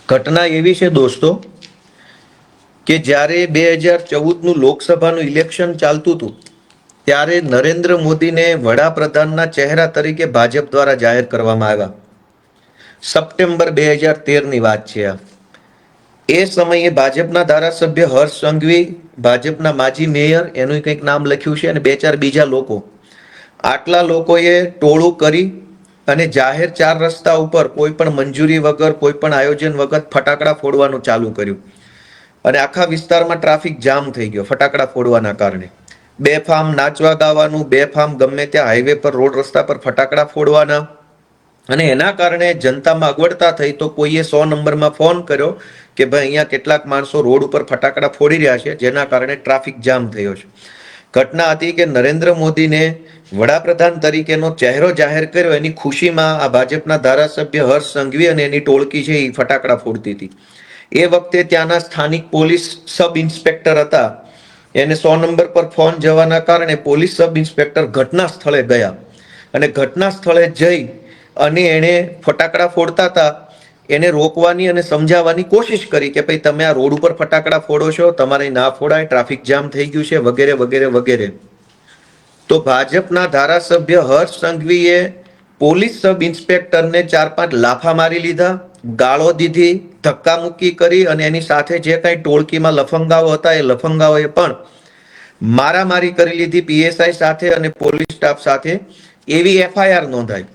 ઘટના એવી છે દોસ્તો કે જ્યારે 2014નું લોકસભાનું ઇલેક્શન ચાલતું હતું ત્યારે નરેન્દ્ર મોદીને વડાપ્રધાનના ચહેરા તરીકે ભાજપ દ્વારા જાહેર કરવામાં આવ્યા. સપ્ટેમ્બર 2013ની વાત છે આ. એ સમયે ભાજપના ધારાસભ્ય હર્ષ સંઘવી, ભાજપના માજી મેયર, એનું કંઈક નામ લખ્યું છે, અને બે ચાર બીજા લોકો, આટલા લોકોએ ટોળું કરી અને જાહેર ચાર રસ્તા ઉપર કોઈ પણ મંજૂરી વગર, કોઈ પણ આયોજન વગર ફટાકડા ફોડવાનું ચાલુ કર્યું અને આખા વિસ્તારમાં ટ્રાફિક જામ થઈ ગયો ફટાકડા ફોડવાના કારણે. બેફામ નાચવા ગાવાનું, બેફામ ગમે ત્યાં હાઈવે પર, રોડ રસ્તા પર ફટાકડા ફોડવાના, અને એના કારણે જનતામાં અગવડતા થઈ તો કોઈએ 100 નંબરમાં ફોન કર્યો કે ભાઈ અહીંયા કેટલાક માણસો રોડ ઉપર ફટાકડા ફોડી રહ્યા છે, જેના કારણે ટ્રાફિક જામ થયો છે. ઘટના હતી કે નરેન્દ્ર મોદીને વડાપ્રધાન તરીકેનો ચહેરો જાહેર કર્યો, એની ખુશીમાં આ ભાજપના ધારાસભ્ય હર્ષ સંઘવી અને એની ટોળકી છે એ ફટાકડા ફોડતી હતી. એ વખતે ત્યાંના સ્થાનિક પોલીસ સબ ઇન્સ્પેક્ટર હતા, એને 100 નંબર પર ફોન જવાના કારણે પોલીસ સબ ઇન્સ્પેક્ટર ઘટના સ્થળે ગયા અને ઘટના સ્થળે જઈ અને એને ફટાકડા ફોડતા હતા એને રોકવાની અને સમજાવવાની કોશિશ કરી કે ભાઈ તમે આ રોડ ઉપર ફટાકડા ફોડો છો, તમારે ના ફોડાય, ટ્રાફિક જામ થઈ ગયું છે, વગેરે વગેરે વગેરે. તો ભાજપના ધારાસભ્ય હર્ષ સંઘવીએ પોલીસ સબ ઇન્સ્પેક્ટરને 4-5 લાફા મારી લીધા, ગાળો દીધી, ધક્કા મુક્કી કરી, અને એની સાથે જે કઈ ટોળકીમાં લફંગાઓ હતા એ લફંગાઓએ પણ મારામારી કરી લીધી પીએસઆઈ સાથે અને પોલીસ સ્ટાફ સાથે. એવી એફઆઈઆર નોંધાઈ.